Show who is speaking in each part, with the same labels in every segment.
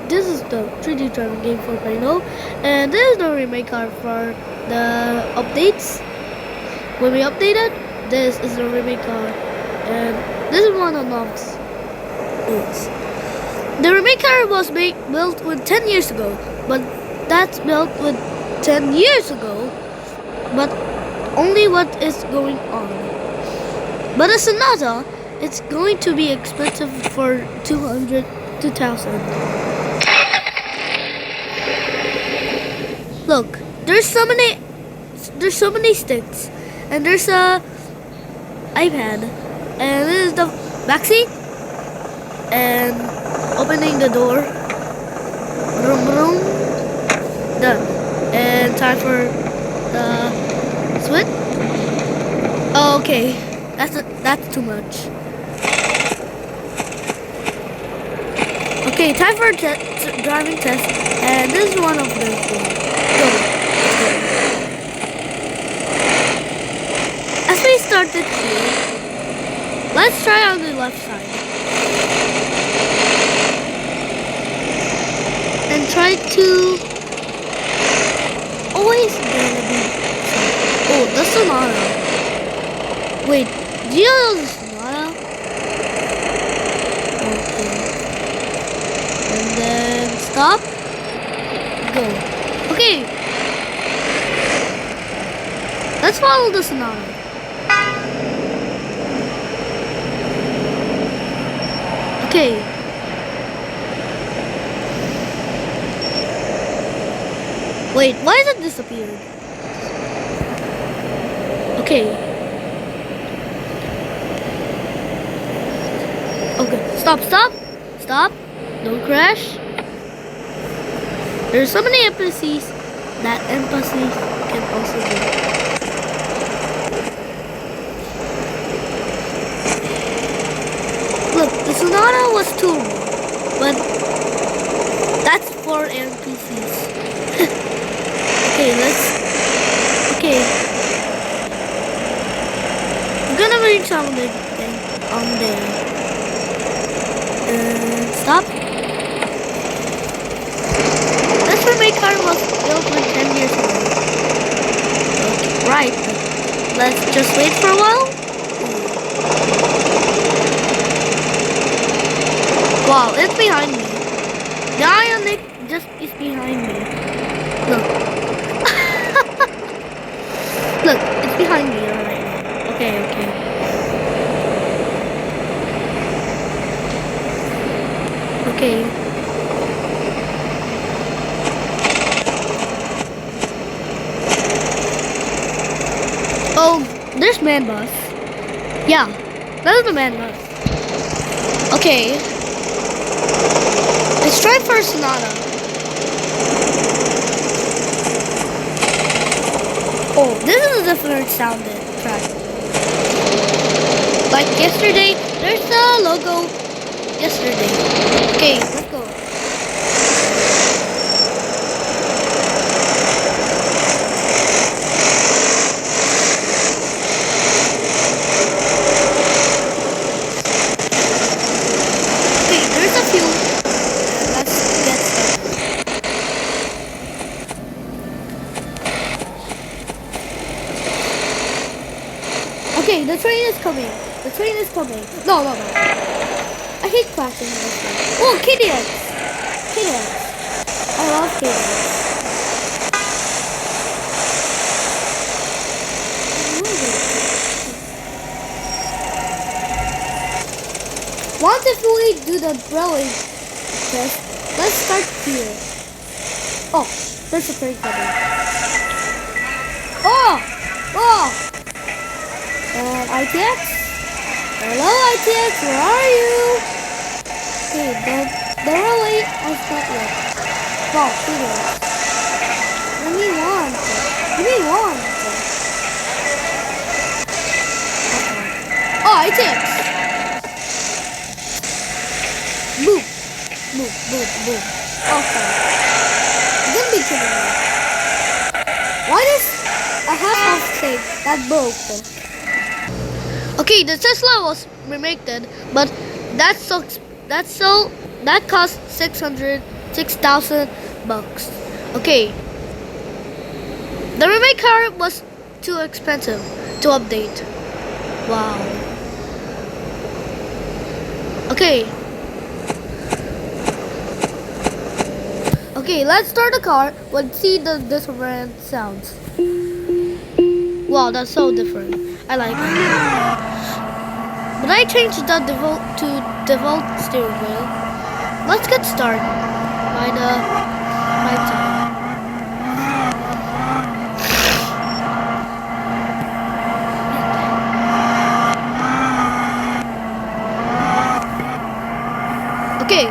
Speaker 1: this is the 3D driving game 4.0, and this is the remake car for the updates. When we update it, this is the remake car, and this is one unlocks. The remake car was built with 10 years ago, but that's built with 10 years ago, but only what is going on. But a Sonata, it's going to be expensive for 2,000. Look, there's so many sticks, and there's a iPad, and this is the backseat, and opening the door. Vroom, vroom. Done. And time for the switch. Oh, okay, that's too much. Okay, time for a driving test, and this is one of the things. Go. As we started here, let's try on the left side. And try to always gonna be. Oh, the Sonata. Wait, do you know the Sonata? Okay. And then stop. Go. Okay. Let's follow the Sonata. Okay. Wait, why is it disappeared? Okay. Okay, stop. Don't crash. There's so many NPCs that NPCs can also do. Look, the Sonata was 2, but that's for NPCs. Okay. I'm gonna reach on the thing on there. Stop. This remake car was built with 10 years ago. Okay, right. Let's just wait for a while. Wow, it's behind me. The Ionic just is behind me. Look. Look, it's behind me alright. Okay. Okay. Oh, there's man bus. Yeah, that is the man bus. Okay. Let's try for a Sonata. Oh, this is a different sounded track. Like yesterday, there's a logo yesterday. Okay, let's go. Okay, there's a few. Let's get started. Okay, the train is coming. No. I hate crashing this one. Oh, KDX. I love KDX. Once if we do the railway test, let's start here. Oh, there's a train coming. Oh! ITX? Hello, ITX, where are you? Okay, the railway has not yet. Wow, KDX. Give me one. Oh, ITX. Boom. Okay. Don't be kidding me. Why does a half of thing that broke? Okay, the Tesla was remakeed, but that cost 600 6,000 bucks. Okay. The remake car was too expensive to update. Wow. Okay. Okay, let's start the car and see the different sounds. Wow, that's so different. I like it. But I changed the default steering wheel. Let's get started by the right side. Okay.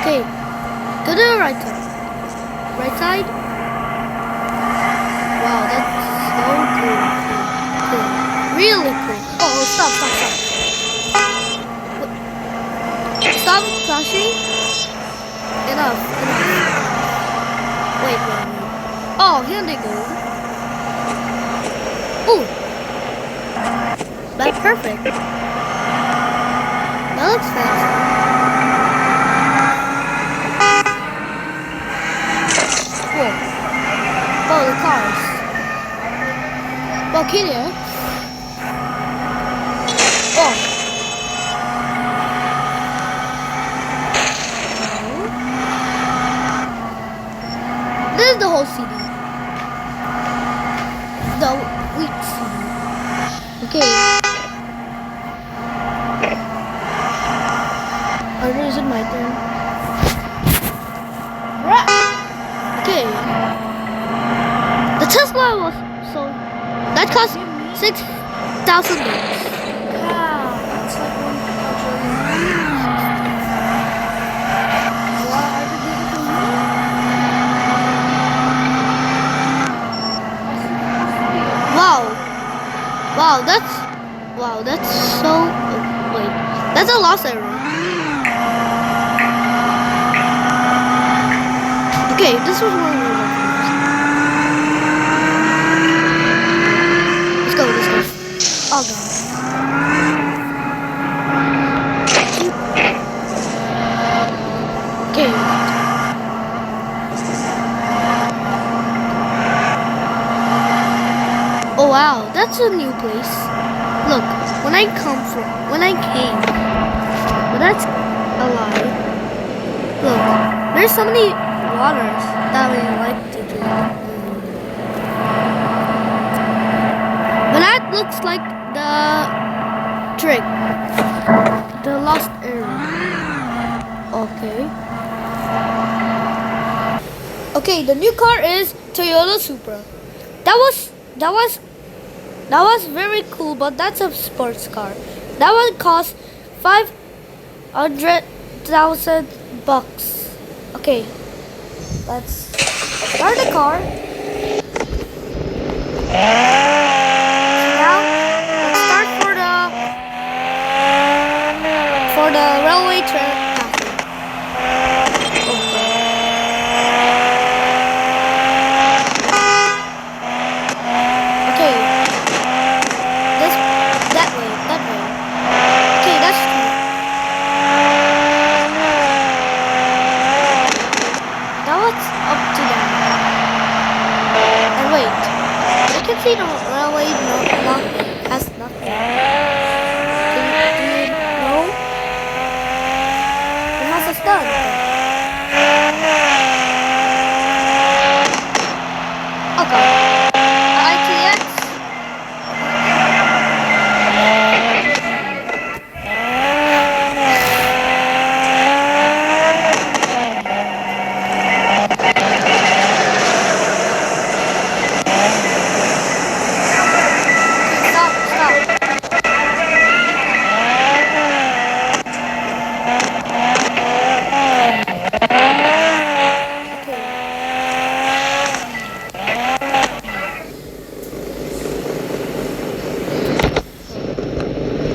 Speaker 1: Okay. To the right side. Right side. Wow, that's so cool. Cool. Really cool. Oh, stop. Stop crashing. Enough. Wait. Oh, here they go. Ooh. That's perfect. That looks fast. Cool. Oh, the cars. Volcano. Oh. This is the whole CD. The weak CD. Okay. Or is it my turn? Okay. The Tesla was so that cost $6,000.
Speaker 2: Wow, that's like one
Speaker 1: Wow, that's so. Wait, that's a lost error. Okay, this was one of the Let's go. Oh god. Okay. Oh wow, that's a new place. Look, when I came, but that's a lie. Look, there's so many waters that we like to drink. But that looks like the trick, the lost area. Okay, the new car is Toyota Supra. That was very cool, but that's a sports car. That one cost $500,000. Okay, let's start the car. Now let's start for the railway track. See the railway has nothing. Do you know? It has a stud. Okay. ITX.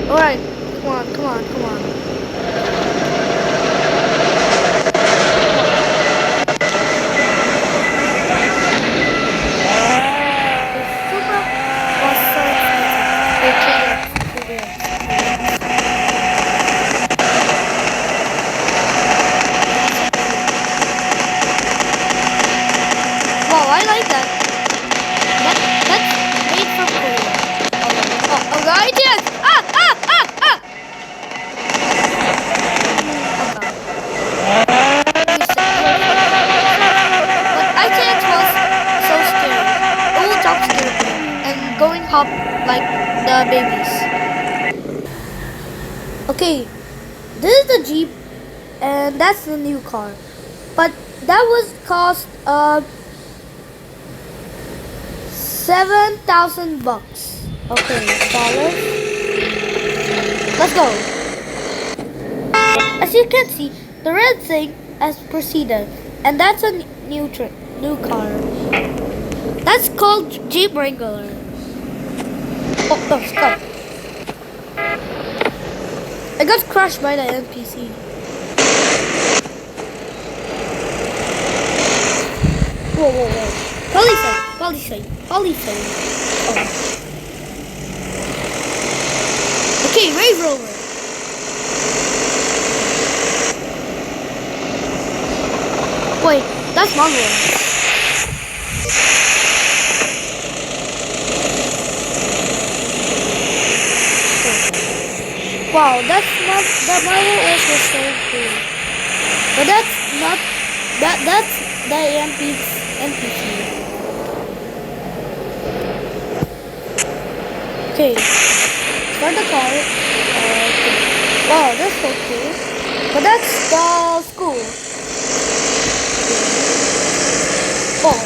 Speaker 1: Alright, come on. The Supra was so expensive. up like the babies. Okay, this is the Jeep, and that's the new car. But that was cost $7,000. Okay, dollars. Let's go. As you can see, the red thing has proceeded, and that's a new car. That's called Jeep Wrangler. Oh, no, stop. I got crushed by the NPC. Whoa, whoa, whoa. Police. Oh. Okay, Range Rover. Wait, that's Monroe. Wow, that Marvel also so cool. But that's not that's the NPC. Okay. Start the car. Okay. Wow, that's so cool. But that's the school. Oh.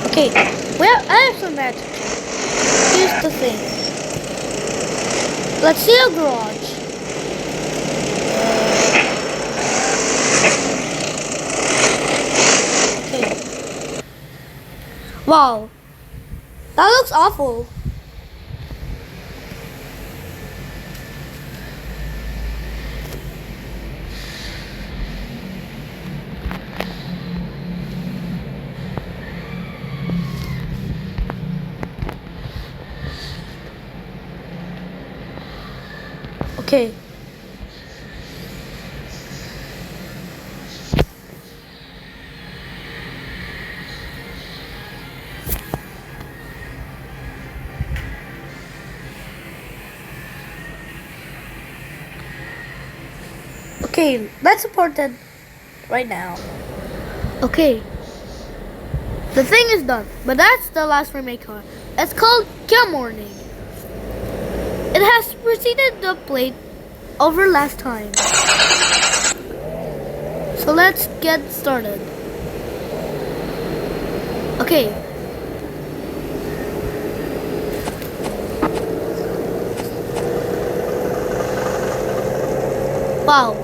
Speaker 1: Okay. Well, I have some magic. Here's the thing. Let's see a garage. Okay. Wow. That looks awful. Okay. Okay, that's important right now. Okay. The thing is done, but that's the last remake car. It's called Car Morning. It has preceded the plate over last time. So let's get started. Okay. Wow.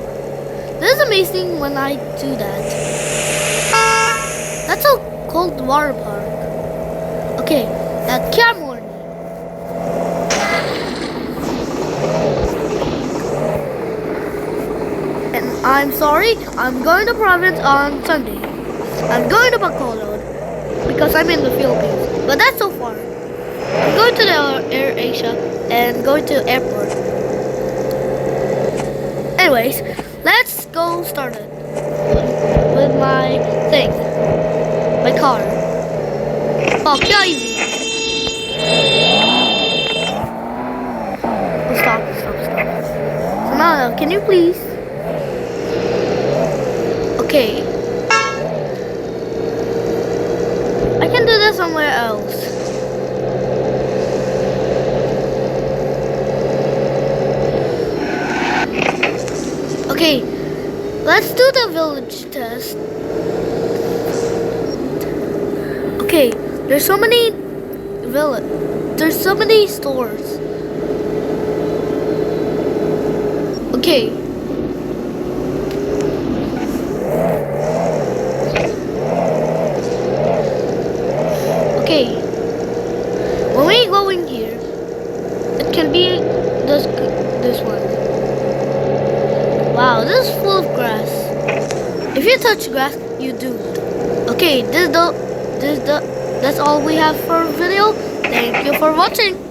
Speaker 1: This is amazing when I do that. That's a cold water park. Okay, that Car Morning. And I'm sorry, I'm going to province on Sunday. I'm going to Bacolod because I'm in the Philippines. But that's so far. I'm going to the Air Asia and going to the airport. Anyways, let's go started with my thing. My car. Oh, easy. Oh, stop. Samantha, can you please? Okay. I can do this somewhere else. Okay, let's do the village test. Okay, there's so many stores. Okay. Okay. When we go in here, it can be this one. Wow, this is full of grass. If you touch grass, you do. Okay, that's all we have for video. Thank you for watching.